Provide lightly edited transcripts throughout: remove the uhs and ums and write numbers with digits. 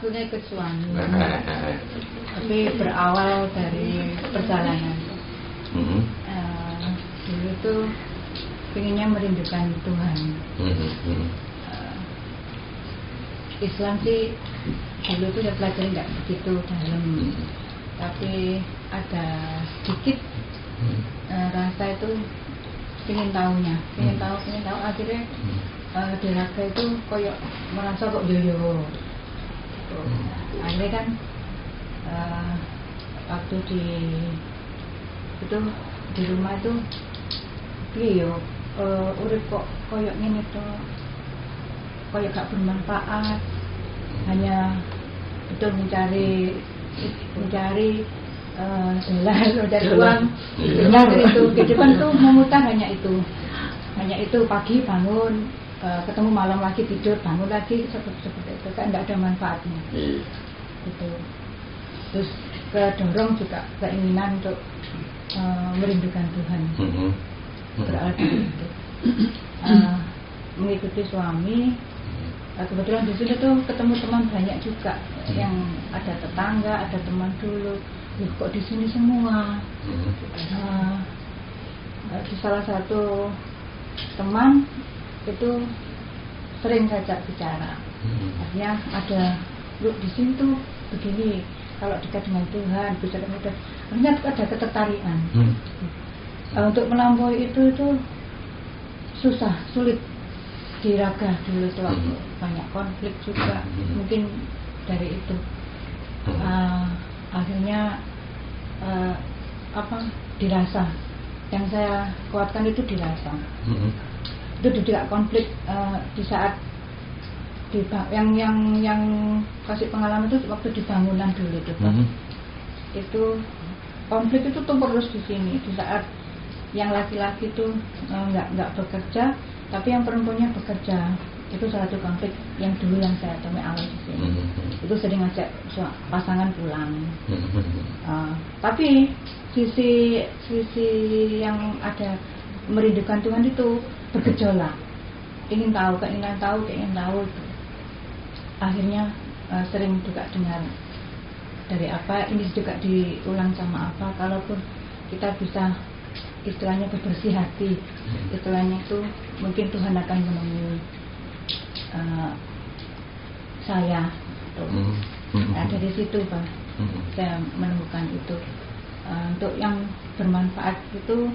maksudnya ikut suami. Tapi berawal dari perjalanan. Dulu tuh pengennya merindukan Tuhan. Islam sih dulu tuh udah pelajari nggak begitu dalam, tapi ada sedikit rasa itu pengen tahunya, pengen tahu akhirnya di raga itu koyok merasa kok yoyo. Akhirnya kan waktu di rumah itu yo urip kok koyok ngene to, koyok gak bermanfaat, hanya betul mencari dolar, mencari uang. Benar itu, kehidupan tuh memutar hanya itu pagi bangun, ketemu malam lagi tidur, bangun lagi, seperti itu kan tidak ada manfaatnya. Gitu. Terus kedorong juga keinginan untuk merindukan Tuhan. Berawal dari itu. Mengikuti suami. Kebetulan di sini tuh ketemu teman banyak juga, yang ada tetangga, ada teman dulu. Kok di sini semua? Di salah satu teman itu sering saja bicara. Artinya ada, lu di sini tuh begini, kalau dekat dengan Tuhan bisa mudah. Artinya ada ketertarikan. Untuk melampaui itu sulit di raga dulu tuh, banyak konflik juga, mungkin dari itu. Akhirnya dirasa, yang saya kuatkan itu dirasa. Itu tidak konflik di saat yang kasih pengalaman itu waktu di bangunan dulu itu, Pak. Itu konflik itu tuh terus di sini, di saat yang laki-laki itu nggak bekerja, tapi yang perempuannya bekerja. Itu salah satu konflik yang dulu yang saya temui awal di sini. Itu sering ngajak pasangan pulang. Tapi sisi yang ada merindukan Tuhan itu bergejolak, ingin tahu. Akhirnya sering juga dengar dari apa, ini juga diulang sama apa. Kalaupun kita bisa istilahnya bersih hati, istilahnya itu mungkin Tuhan akan menemui saya. Nah, dari situ Pak, saya menemukan itu. Untuk yang bermanfaat itu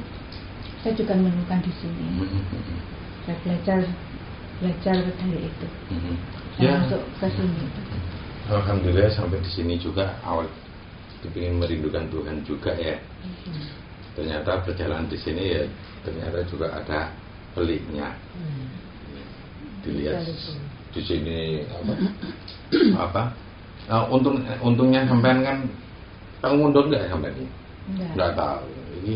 saya juga menemukan di sini. Saya belajar dari itu. Saya masuk ke sini. Alhamdulillah sampai di sini juga awal ingin merindukan Tuhan juga ya. Ternyata perjalanan di sini ya ternyata juga ada peliknya. Dilihat di sini apa? Untungnya sampean kan tahu mondok nggak sampean ini? Nggak tahu. Ini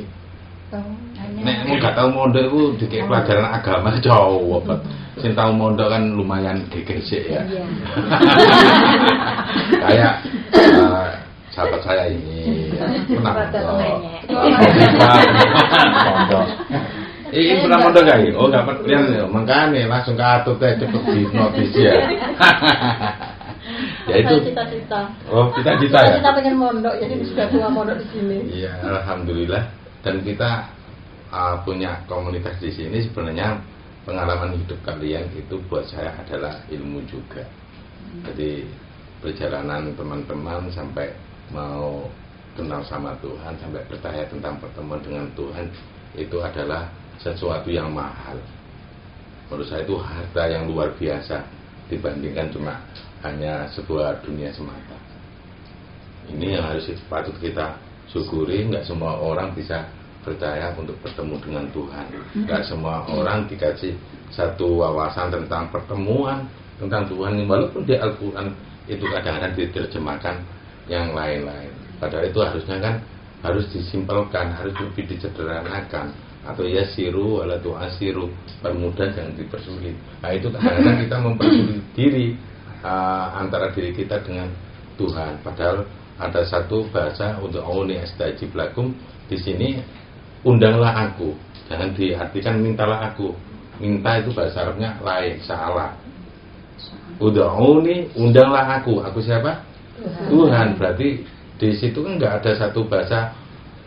nek nggak tahu mondok itu dikek pelajaran agama jauh banget. Sing tahu mondok kan lumayan gegesek ya. Kayak sahabat saya ini pernah mondok. Ini pernah mondok gak? Oh nggak pernah, makanya langsung ke atut cepet di notis ya. Ya itu cita-cita. Oh cita-cita ya. Kita pengen mondok, jadi sudah tua mondok di sini. Iya alhamdulillah. Dan kita punya komunitas di sini, sebenarnya pengalaman hidup kalian itu buat saya adalah ilmu juga. Jadi perjalanan teman-teman sampai mau kenal sama Tuhan, sampai percaya tentang pertemuan dengan Tuhan, itu adalah sesuatu yang mahal. Menurut saya itu harta yang luar biasa dibandingkan cuma hanya sebuah dunia semata. Ini yang harus patut kita syukuri. Nggak semua orang bisa percaya untuk bertemu dengan Tuhan. Nggak semua orang dikasih satu wawasan tentang pertemuan tentang Tuhan. Walaupun di Al-Quran itu kadang-kadang diterjemahkan yang lain-lain. Padahal itu harusnya kan harus disimpelkan, harus lebih disederhanakan. Atau ya siru ala tu'asiru, permudah jangan dipersulit. Nah itu kadang-kadang kita mempersulit diri antara diri kita dengan Tuhan. Padahal ada satu bahasa untuk auni astajib lakum, di sini undanglah aku, jangan diartikan mintalah aku. Minta itu bahasa Arabnya lain, salah. Ud'uni, undanglah aku. Aku siapa? Tuhan. Tuhan. Berarti di situ kan nggak ada satu bahasa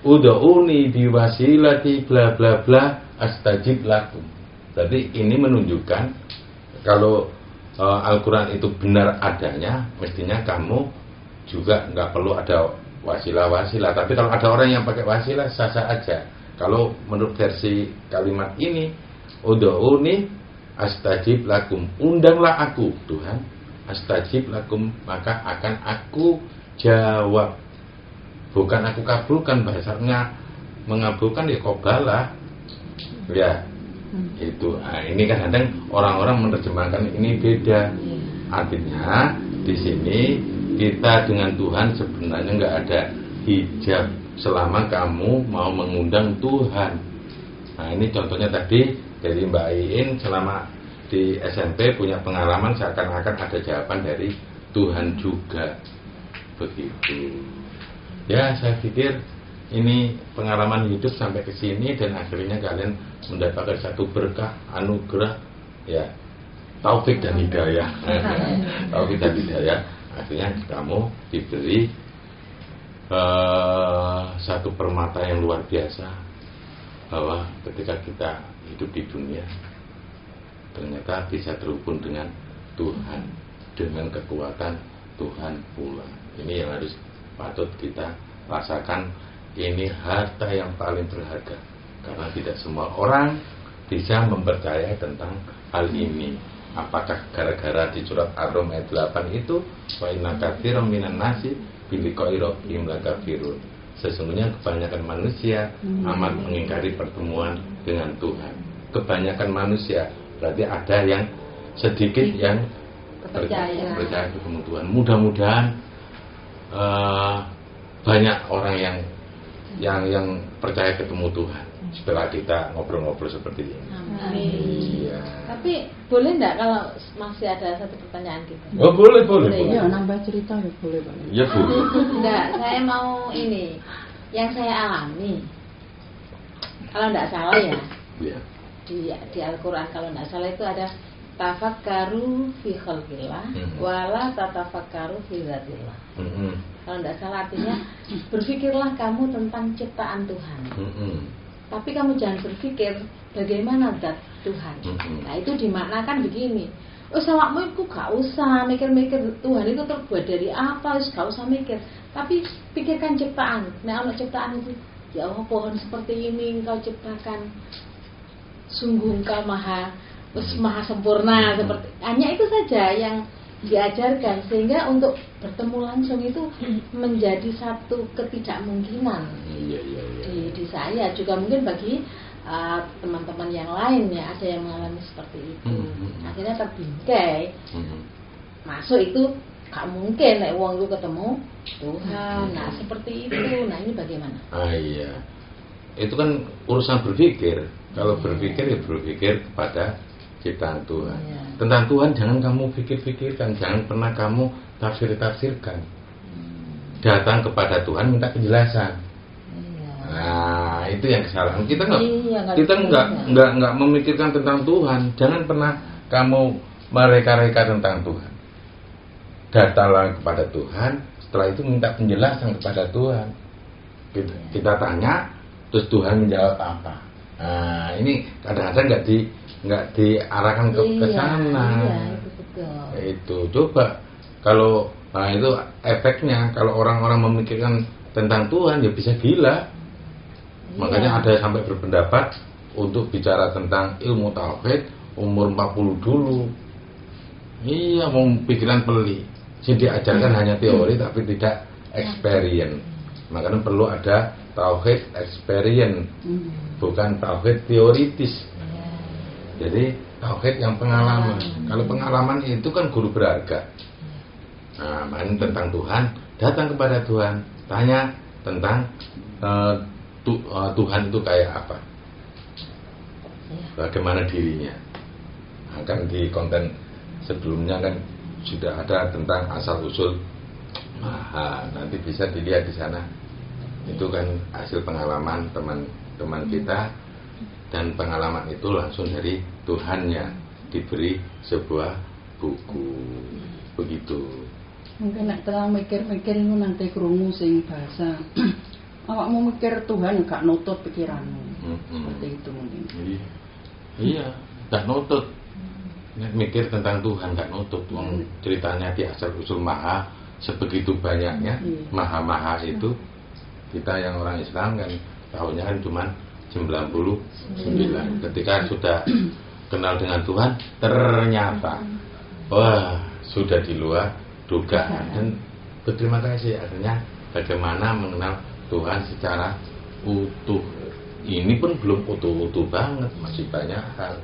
ud'uni biwasilati bla bla bla astajib lakum. Berarti ini menunjukkan kalau Al-Quran itu benar adanya, mestinya kamu juga nggak perlu ada wasilah-wasilah. Tapi kalau ada orang yang pakai wasilah, sah-sah aja. Kalau menurut versi kalimat ini, ud'uni astajib lakum, undanglah aku Tuhan, astajib lakum, maka akan aku jawab. Bukan aku kabulkan, bahasanya mengabulkan ya qobalah. Ya, itu. Nah, ini kan kadang orang-orang menerjemahkan ini beda. Artinya di sini kita dengan Tuhan sebenarnya nggak ada hijab selama kamu mau mengundang Tuhan. Nah, ini contohnya tadi dari Mbak Iin, selama di SMP punya pengalaman seakan-akan ada jawaban dari Tuhan juga. Begitu. Ya, saya pikir ini pengalaman hidup sampai ke sini dan akhirnya kalian mendapatkan satu berkah, anugerah, ya, taufik dan hidayah. Taufik dan hidayah. Akhirnya kamu diberi satu permata yang luar biasa, bahwa ketika kita hidup di dunia ternyata bisa terhubung dengan Tuhan, dengan kekuatan Tuhan pula. Ini yang harus patut kita rasakan. Ini harta yang paling berharga, karena tidak semua orang bisa mempercayai tentang hal ini. Apakah gara-gara di surat Ar-Rum ayat 8 itu, wa inna katsiran minan nasi biliqa'i rabbihim lakafirun. Sesungguhnya kebanyakan manusia amat mengingkari pertemuan dengan Tuhan. Kebanyakan manusia, berarti ada yang sedikit yang percaya ketemu Tuhan. Mudah-mudahan banyak orang yang percaya ketemu Tuhan setelah kita ngobrol-ngobrol seperti ini. Amin. Ya. Tapi boleh enggak kalau masih ada satu pertanyaan gitu? Oh, boleh. Ya, nambah cerita ya boleh Pak. Ya, boleh. Enggak, saya mau ini yang saya alami. Kalau enggak salah ya, Ya. di Al-Qur'an kalau enggak salah itu ada tafakkaru fi khalqillah wala tatafakkaru fi dzatillah. Kalau enggak salah artinya berpikirlah kamu tentang ciptaan Tuhan. Tapi kamu jangan berpikir bagaimana zat Tuhan. Nah, itu dimaknakan begini. Oh, sawakmu itu gak usah mikir-mikir Tuhan itu terbuat dari apa, gak usah mikir. Tapi pikirkan ciptaan. Nah, Allah ciptaan itu, ya Allah, pohon seperti ini engkau ciptakan. Sungguh engkau maha sempurna seperti. Hanya itu saja yang diajarkan, sehingga untuk bertemu langsung itu menjadi satu ketidakmungkinan. Di saya juga mungkin bagi teman-teman yang lain ya, ada yang mengalami seperti itu. Akhirnya terbingkai. Masuk itu gak mungkin nek wong itu ketemu Tuhan. Nah, seperti itu. Nah, ini bagaimana? Iya. Itu kan urusan berpikir. Kalau berpikir ya berpikir kepada ciptaan Tuhan. Tentang Tuhan jangan kamu pikir-pikirkan, jangan pernah kamu tafsir-tafsirkan. Datang kepada Tuhan minta penjelasan. Nah, itu yang kesalahan. Kita nggak memikirkan tentang Tuhan. Jangan pernah kamu mereka-reka tentang Tuhan. Datanglah kepada Tuhan, setelah itu minta penjelasan kepada Tuhan. Kita tanya, terus Tuhan menjawab apa. Nah, ini kadang-kadang nggak diarahkan ke sana. Itu coba kalau itu efeknya kalau orang-orang memikirkan tentang Tuhan ya bisa gila. Makanya ada sampai berpendapat untuk bicara tentang ilmu tauhid umur 40 dulu. Iya, mau pikiran pelik. Sih diajarkan hanya teori tapi tidak experience. Makanya perlu ada tauhid experience, bukan tauhid teoritis. Jadi tauhid yang pengalaman. Kalau pengalaman itu kan guru berharga. Nah, main tentang Tuhan, datang kepada Tuhan, tanya tentang Tuhan itu kayak apa, bagaimana dirinya. Nah, kan di konten sebelumnya kan sudah ada tentang asal usul Maha. Nanti bisa dilihat di sana. Itu kan hasil pengalaman teman-teman kita. Dan pengalaman itu langsung dari Tuhannya, diberi sebuah buku begitu. Mungkin nek terang mikir-mikir itu nanti krungu sing bahasa awakmu mikir Tuhan gak nutut pikiranmu. Seperti itu mungkin. Iya, gak nutut. Mikir tentang Tuhan gak nutut. Ceritanya di asal usul maha sebegitu banyaknya, maha-maha itu. Kita yang orang Islam kan tahunnya kan cuma 99. Ketika sudah kenal dengan Tuhan, ternyata wah sudah di luar dugaan. Dan berterima kasih akhirnya bagaimana mengenal Tuhan secara utuh. Ini pun belum utuh-utuh banget, masih banyak hal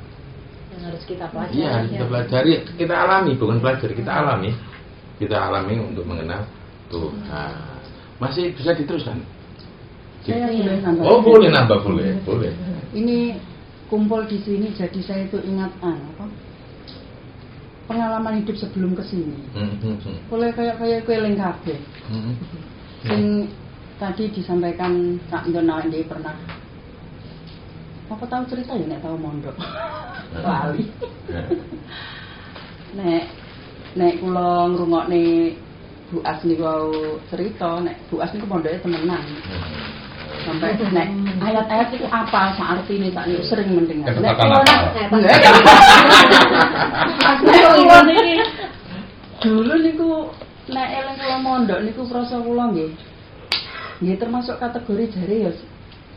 yang harus kita pelajari. Iya, harus kita pelajari, kita alami, bukan pelajari, kita alami. Kita alami untuk mengenal Tuhan. Masih bisa diteruskan? Saya boleh nambah. Oh, boleh nambah, boleh. Ini kumpul di sini jadi saya itu ingat pengalaman hidup sebelum kesini. Boleh kayak keling kabeh. Sing tadi disampaikan Kak Ndona dia pernah. Apa tahu cerita ya nek tahu mondok. Lali. Nek kula ngrungokne Bu As niku cerita nek Bu As niku mondoke temenan. Sampai nek ayat-ayat itu apa artine tak niku sering mendengar. Nek dulu niku nek eling kula mondok niku krasa kula nggih. Nggih termasuk kategori jare ya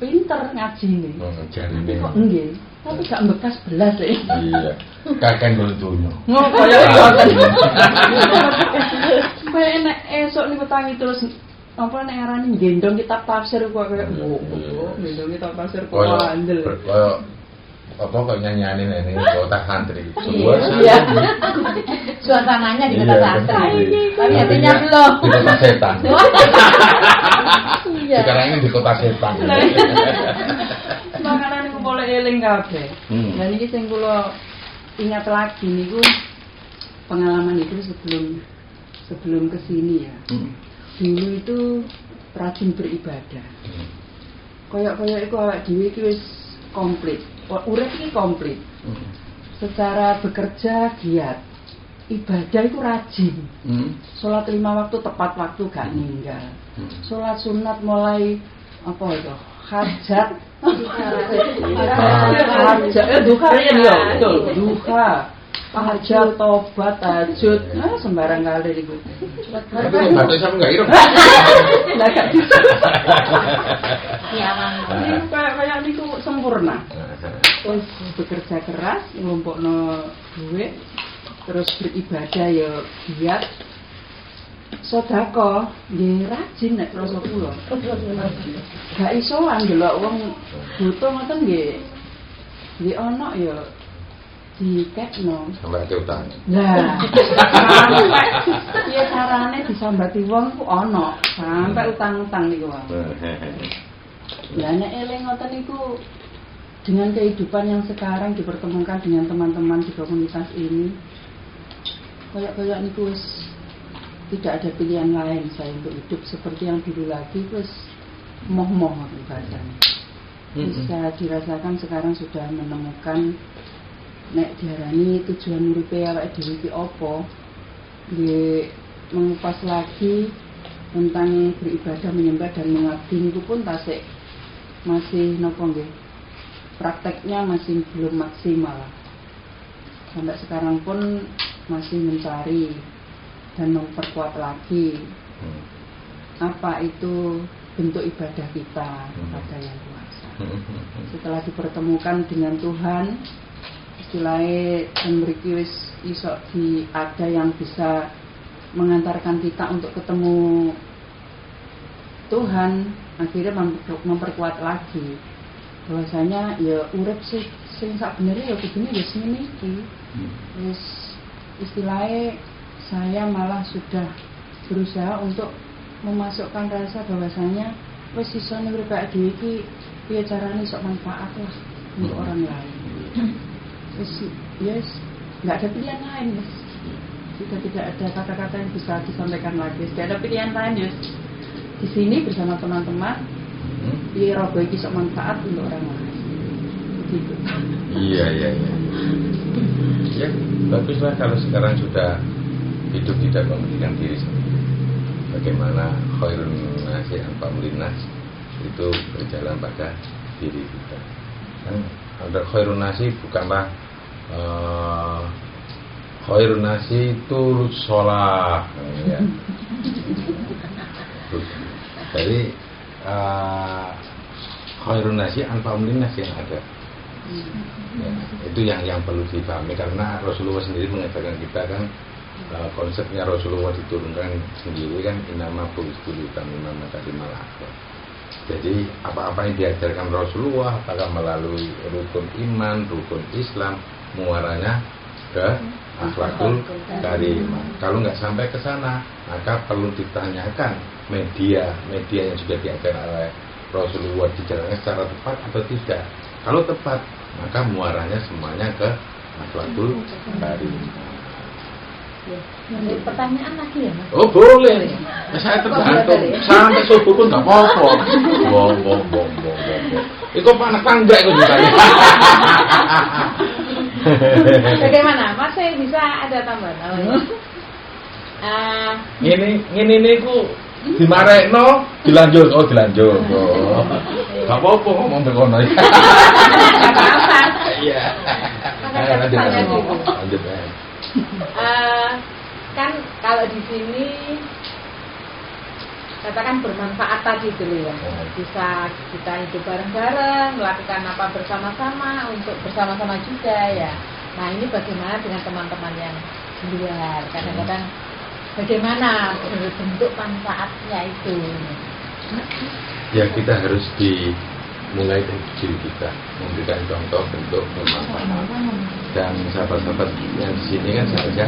pinter ngajine. Jarine. Kok nggih, tapi gak bekas belas deh. Iya. Kakek golek donya. Kaya ngoten. Supaya nek esuk niku tangi terus apa nek arani gendong kitab tafsir kok kaya gendong kitab tafsir kok andel. Kaya apa kok nyanyiane ini kota santri. Iya. Suasananya di kota santri. Tapi hatinya belum. Di kota setan. Iya. Sekarang ini di kota setan. Makanan niku boleh eling kabeh. Lah niki sing kula ingat lagi niku pengalaman itu sebelum kesini ya. Dulu itu rajin beribadah. Kayak iku awak dhewe iki wis komplit. Urip iki komplit. Secara bekerja giat. Ibadah itu rajin. Salat 5 waktu tepat waktu gak ninggal. Salat sunat mulai apa itu? Hajat. Duha ya betul. Duha. Hajat, tobat, tahajud, sembarang kali iku. Tapi batas sampe gak ireng. Lah gak bisa. Iya, Niku kayak niku sempurna. Terus bekerja keras, nglumpukno duit, terus beribadah ya giat. Sedekah nggih rajin nek krasa kula. Gak isoan delok wong butuh ngoten nggih. Nggih ana ya dikekno sampai ke utang. Lah, piye carane disambati wong ku ana sampai utang-utang niku wae. Lah nek eling ngoten niku dengan kehidupan yang sekarang dipertemukan dengan teman-teman di komunitas ini, kayak niku wis tidak ada pilihan lain saya untuk hidup seperti yang dulu lagi, wis moh-moh bahasanya. Bisa dirasakan sekarang sudah menemukan nek diarani tujuan uripe awake dhewe iki apa, nggih mengupas lagi tentang beribadah, menyembah dan mengabdi niku pun tasik masih napa nggih prakteknya masih belum maksimal. Sampai sekarang pun masih mencari dan memperkuat lagi apa itu bentuk ibadah kita kepada Yang Kuasa. Setelah dipertemukan dengan Tuhan, istilahnya dan mriki wis iso ada yang bisa mengantarkan kita untuk ketemu Tuhan, akhirnya memperkuat lagi bahwasanya ya urip sing sakbenere ya kudune wis ngene iki. Wis istilahnya saya malah sudah berusaha untuk memasukkan rasa bahwasanya wis iso urip kaya dhewe iki piye carane sok manfaat lah untuk orang lain. Yes, nggak ada pilihan lain, yes. Sudah tidak ada kata-kata yang bisa disampaikan lagi. Tidak ada pilihan lain, yes. Di sini bersama teman-teman, di rogo iki sok manfaat untuk orang lain. gitu. Iya. Ya, baguslah kalau sekarang sudah hidup tidak mementingkan diri sendiri. Bagaimana khairun nasi anfa'ul linnas itu berjalan pada diri kita. Kan ada khairun nasi bukanlah khairun nasi itu sholat, ya. Jadi khairun nasi anfa'ul linnas yang ada. Ya, itu yang perlu dipahami karena Rasulullah sendiri mengatakan kita kan konsepnya Rasulullah diturunkan sendiri kan inama bu'itsu tamimam makarimal akhlaq. Jadi apa-apa yang diajarkan Rasulullah apakah melalui rukun iman, rukun Islam, muaranya ke akhlakul karimah. Kalau nggak sampai ke sana, maka perlu ditanyakan media yang sudah diajarkan oleh Rasulullah dijalankan secara tepat atau tidak. Kalau tepat, maka muaranya semuanya ke akhlakul karimah. Pertanyaan lagi ya Mas? Oh boleh. Saya tergantung. Sampai subuh pun nggak apa-apa. Bong. Itu anak tangga itu ditanya. Bagaimana? Mas saya bisa ada tambahan? Ini ku dimarekno dilanjut. Dilanjut. Gak apa-apa ngomong bekono. Iya. Lanjut. Kan kalau di sini katakan bermanfaat tadi dulu ya, bisa kita hidup bareng-bareng, melakukan apa bersama-sama untuk bersama-sama juga ya. Nah ini bagaimana dengan teman-teman yang di luar? Kadang-kadang bagaimana bentuk manfaatnya itu? Ya kita harus dimulai dari diri kita, memberikan contoh bentuk bermanfaat. Dan sahabat-sahabat yang di sini kan saja,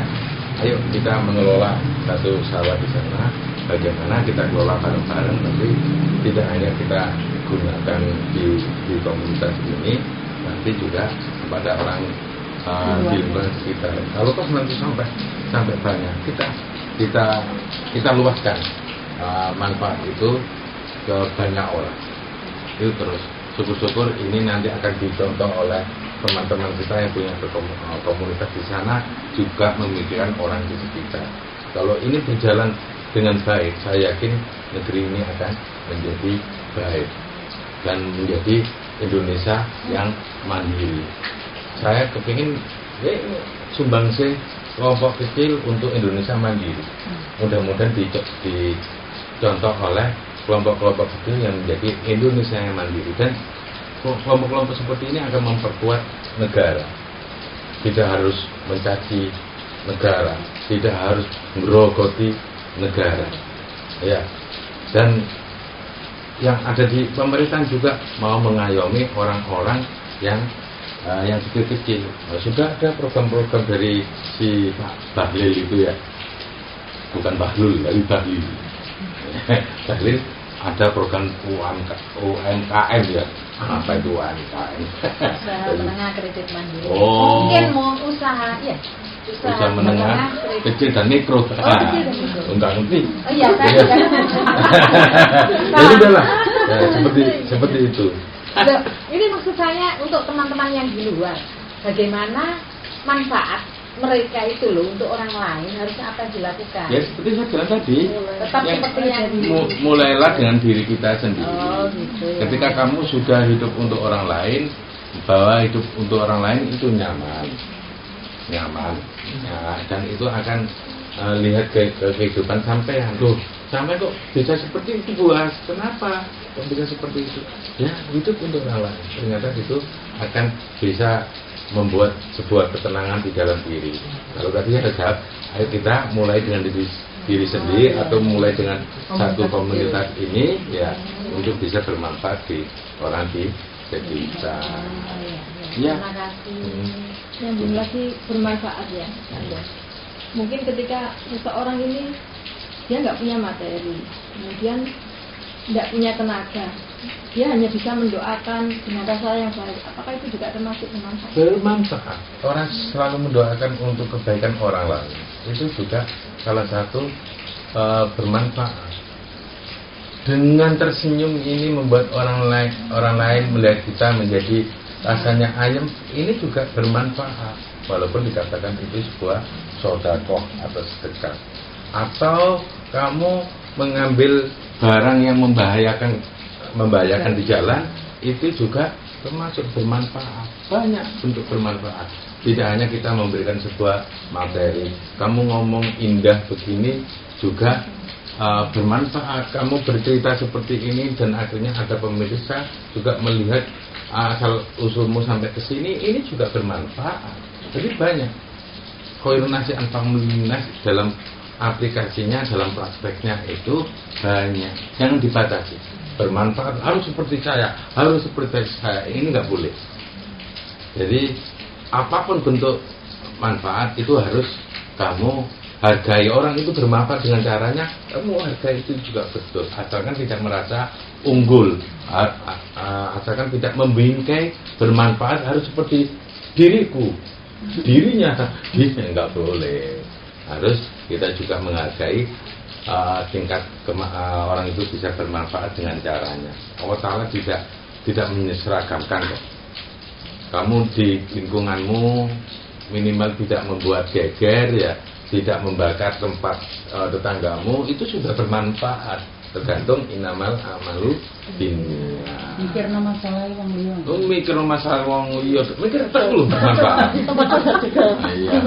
ayo kita mengelola satu sawah di sana. Bagaimana kita kelola bareng-bareng, tapi tidak hanya kita gunakan di komunitas ini, nanti juga kepada orang di lingkungan sekitar. Kalau pas nanti sampai banyak, kita luaskan manfaat itu ke banyak orang. Itu terus syukur-syukur ini nanti akan dicontoh oleh teman-teman kita yang punya komunitas di sana juga memikirkan orang di sekitar. Kalau ini berjalan dengan baik, saya yakin negeri ini akan menjadi baik dan menjadi Indonesia yang mandiri. Saya kepingin sumbangsih kelompok kecil untuk Indonesia mandiri. Mudah-mudahan dicontoh oleh kelompok-kelompok kecil yang menjadi Indonesia yang mandiri, dan kelompok-kelompok seperti ini akan memperkuat negara. Tidak harus mencaci negara, tidak harus merogoti negara, ya. Dan yang ada di pemerintahan juga mau mengayomi orang-orang yang kecil-kecil. Nah, sudah ada program-program dari si Pak Bahlil itu ya, bukan Bahlul, tapi Bahlil. Bahlil ada program UMKM ya. Apa itu UMKM? Usaha menengah kredit mandiri. Oh. Mungkin mau usaha ya. Usaha menengah kecil dan mikro. Kecil dan mikro. Enggak ngerti. Oh iya, saya juga. Jadi udahlah. Ya, seperti itu. Loh, ini maksud saya untuk teman-teman yang di luar, bagaimana manfaat mereka itu loh untuk orang lain, harusnya apa yang dilakukan? Ya seperti saya bilang tadi. Tetap seperti yang mulailah dengan diri kita sendiri. Oh, gitu. Ketika kamu sudah hidup untuk orang lain, bahwa hidup untuk orang lain itu nyaman, ya, dan itu akan lihat ke kehidupan sampean. Loh, sampai kok bisa seperti itu buas? Kenapa kok bisa seperti itu? Ya hidup untuk orang lain. Ternyata itu akan bisa membuat sebuah ketenangan di dalam diri. Kalau tadi ada jawab, ayo kita mulai dengan diri sendiri atau mulai dengan satu komunitas ini ya untuk bisa bermanfaat di orang di sekitar. Ya. Terima kasih. Yang lagi bermanfaat ya. Mungkin ketika seseorang ini dia nggak punya materi, kemudian nggak punya tenaga, dia hanya bisa mendoakan dengan rasa yang baik. Apakah itu juga termasuk bermanfaat? Bermanfaat. Orang selalu mendoakan untuk kebaikan orang lain. Itu juga salah satu bermanfaat. Dengan tersenyum ini membuat orang lain melihat kita menjadi rasanya ayam, ini juga bermanfaat walaupun dikatakan itu sebuah sedekah atau sedekah. Atau kamu mengambil barang yang membahayakan di jalan, itu juga termasuk bermanfaat. Banyak bentuk bermanfaat. Tidak hanya kita memberikan sebuah materi. Kamu ngomong indah begini juga bermanfaat. Kamu bercerita seperti ini dan akhirnya ada pemirsa juga melihat asal usulmu sampai ke sini, ini juga bermanfaat. Jadi banyak. Khairun nasi anfa'uhum linnas dalam aplikasinya, dalam prakteknya itu banyak. Jangan dibatasi. Bermanfaat harus seperti saya, harus seperti saya. Ini nggak boleh. Jadi apapun bentuk manfaat itu harus kamu hargai. Orang itu bermanfaat dengan caranya, kamu hargai itu juga betul. Asalkan tidak merasa unggul, asalkan tidak membingkai. Bermanfaat harus seperti diriku, dirinya nggak boleh. Harus kita juga menghargai tingkat orang itu bisa bermanfaat dengan caranya. Allah Ta'ala tidak menyeragamkan kok. Kamu di lingkunganmu minimal tidak membuat geger, ya, tidak membakar tempat tetanggamu, itu sudah bermanfaat. Tergantung inamal amalu binniyat. Mikir masalah wong liya. Mikir masalah wong liya, mikir terus lu bermanfaat. Iya.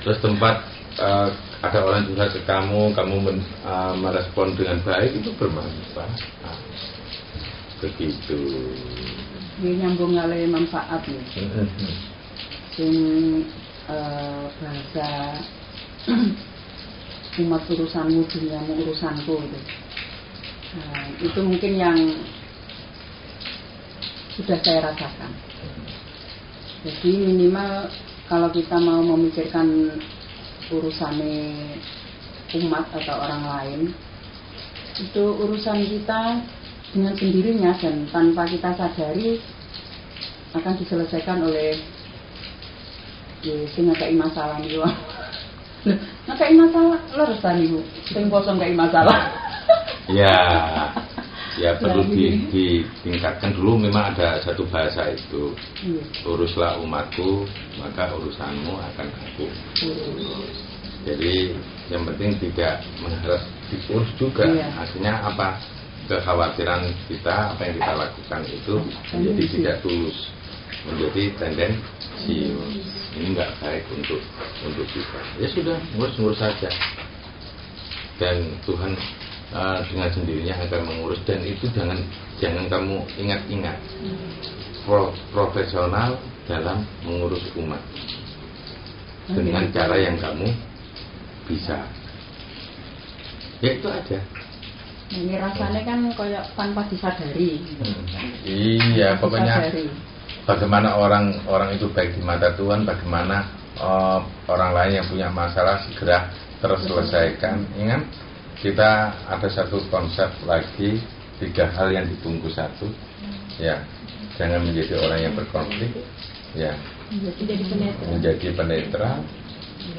Terus tempat ada orang curhat ke kamu merespon dengan baik, itu bermanfaat. Begitu. Ini nyambung kali manfaat ya. Sing bahasa umat urusanmu, duniamu urusanku itu. Nah, itu mungkin yang sudah saya rasakan. Jadi minimal kalau kita mau memikirkan urusannya umat atau orang lain, itu urusan kita dengan sendirinya dan tanpa kita sadari akan diselesaikan oleh sing ngekei masalah niku. Ngekei masalah lho resani Bu. Sing kosong ngekei masalah. Ya perlu ditingkatkan dulu. Memang ada satu bahasa itu, uruslah umatku maka urusanmu akan aku urus. Jadi yang penting tidak mengharap diurus juga. Akhirnya apa, kekhawatiran kita, apa yang kita lakukan itu menjadi tidak tulus, menjadi tendensius. Ini nggak baik untuk kita. Ya sudah, ngurus saja. Dan Tuhan dengan sendirinya akan mengurus. Dan itu jangan kamu ingat-ingat, profesional dalam mengurus umat dengan cara yang kamu bisa. Ya itu aja. Ini rasanya kan kayak tanpa disadari. Iya, pokoknya bagaimana orang itu baik di mata Tuhan, bagaimana orang lain yang punya masalah segera terselesaikan. Ingat, kita ada satu konsep lagi, 3 hal yang dibungkus satu. Ya, jangan menjadi orang yang berkonflik. Ya, menjadi penetra.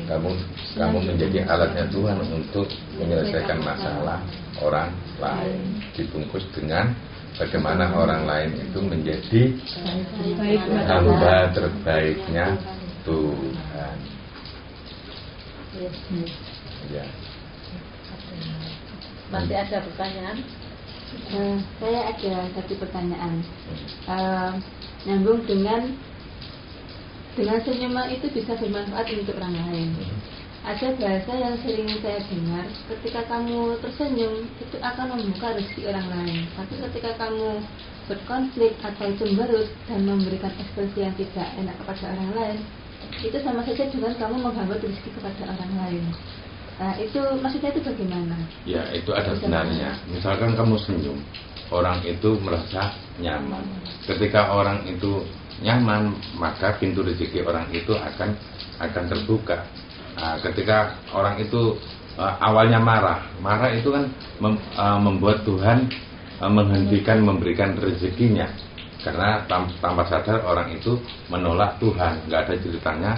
Kamu menjadi alatnya Tuhan untuk menyelesaikan masalah orang lain. Dibungkus dengan bagaimana orang lain itu menjadi hamba terbaiknya Tuhan. Ya. Masih ada pertanyaan? Saya ada satu pertanyaan. Nyambung dengan senyuman itu bisa bermanfaat untuk orang lain. Ada bahasa yang sering saya dengar, ketika kamu tersenyum itu akan membuka rezeki orang lain. Tapi ketika kamu berkonflik atau cemberut dan memberikan ekspresi yang tidak enak kepada orang lain, itu sama saja dengan kamu menghambat rezeki kepada orang lain. Nah, itu maksudnya itu bagaimana? Ya, itu ada benarnya. Misalkan kamu senyum, orang itu merasa nyaman. Ketika orang itu nyaman, maka pintu rezeki orang itu akan terbuka. Nah, ketika orang itu awalnya marah itu kan membuat Tuhan menghentikan memberikan rezekinya, karena tanpa sadar orang itu menolak Tuhan. Nggak ada ceritanya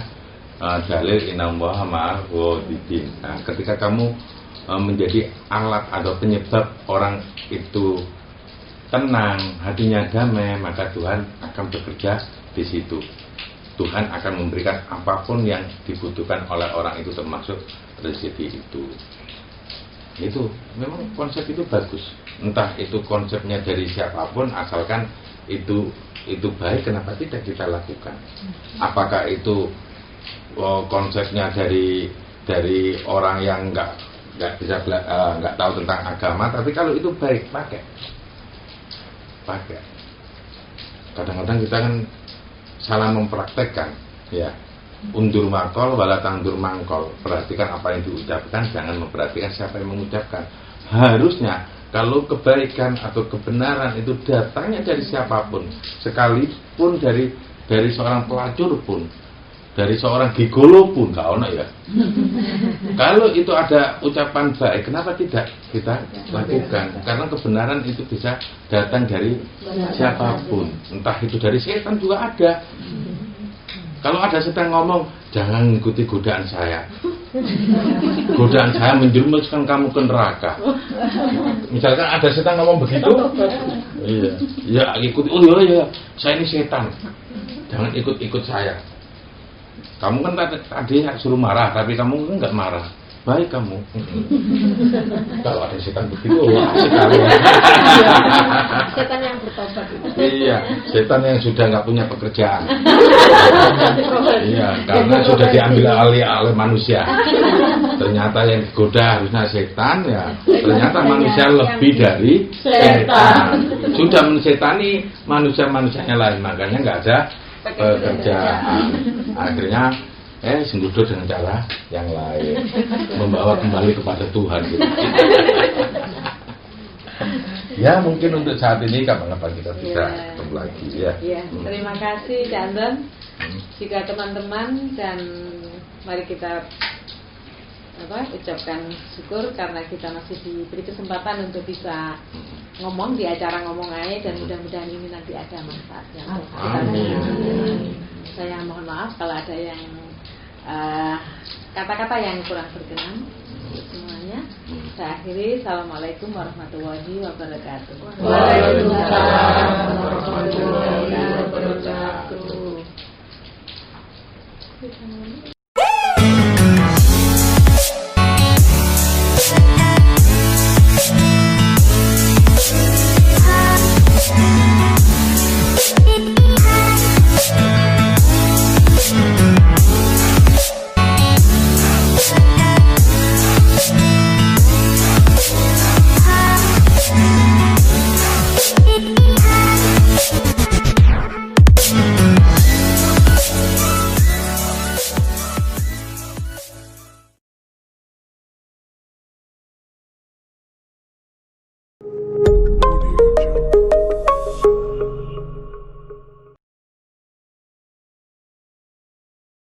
dalil inallaha ma'al ghadibin. Nah, ketika kamu menjadi alat atau penyebab orang itu tenang, hatinya damai, maka Tuhan akan bekerja di situ. Tuhan akan memberikan apapun yang dibutuhkan oleh orang itu, termasuk rezeki itu. Itu memang konsep itu bagus. Entah itu konsepnya dari siapapun, asalkan itu baik, kenapa tidak kita lakukan? Apakah itu konsepnya dari orang yang nggak bisa nggak tahu tentang agama, tapi kalau itu baik, pakai. Kadang-kadang kita kan salah mempraktekkan, ya. Undur makol wala tangdur mangkol. Perhatikan apa yang diucapkan, jangan memperhatikan siapa yang mengucapkan. Harusnya kalau kebaikan atau kebenaran itu datangnya dari siapapun, sekalipun dari seorang pelacur pun, dari seorang gigolo pun, gak ono ya. Kalau itu ada ucapan baik, kenapa tidak kita lakukan? Karena kebenaran itu bisa datang dari siapapun, entah itu dari setan juga ada. Kalau ada setan ngomong, jangan ikuti godaan saya. Godaan saya menjerumuskan kamu ke neraka. Misalkan ada setan ngomong begitu, iya, ya ikuti. Oh iya, saya ini setan. Jangan ikut saya. Kamu kan tadi suruh marah, tapi kamu kan nggak marah. Baik kamu. Kalau ada setan begitu, wah sekali. Setan yang bertobat. Iya, setan yang sudah nggak punya pekerjaan. Iya, karena sudah diambil alih oleh manusia. Ternyata yang digoda harusnya setan, ya. Ternyata manusia lebih dari setan. Sudah mensetani manusia-manusianya lain, makanya nggak ada pekerjaan. Akhirnya senggodo dengan cara yang lain, membawa kembali kepada Tuhan gitu. Ya mungkin untuk saat ini kapan-kapan kita bisa ketemu lagi ya. Terima kasih Chandon. Jika teman-teman, dan mari kita ucapkan syukur karena kita masih diberi kesempatan untuk bisa ngomong di acara Ngomong Ae, dan mudah-mudahan ini nanti ada manfaatnya. Saya mohon maaf kalau ada yang kata-kata yang kurang berkenan semuanya. Saya akhiri. Assalamualaikum warahmatullahi wabarakatuh. Waalaikumsalam warahmatullahi wabarakatuh.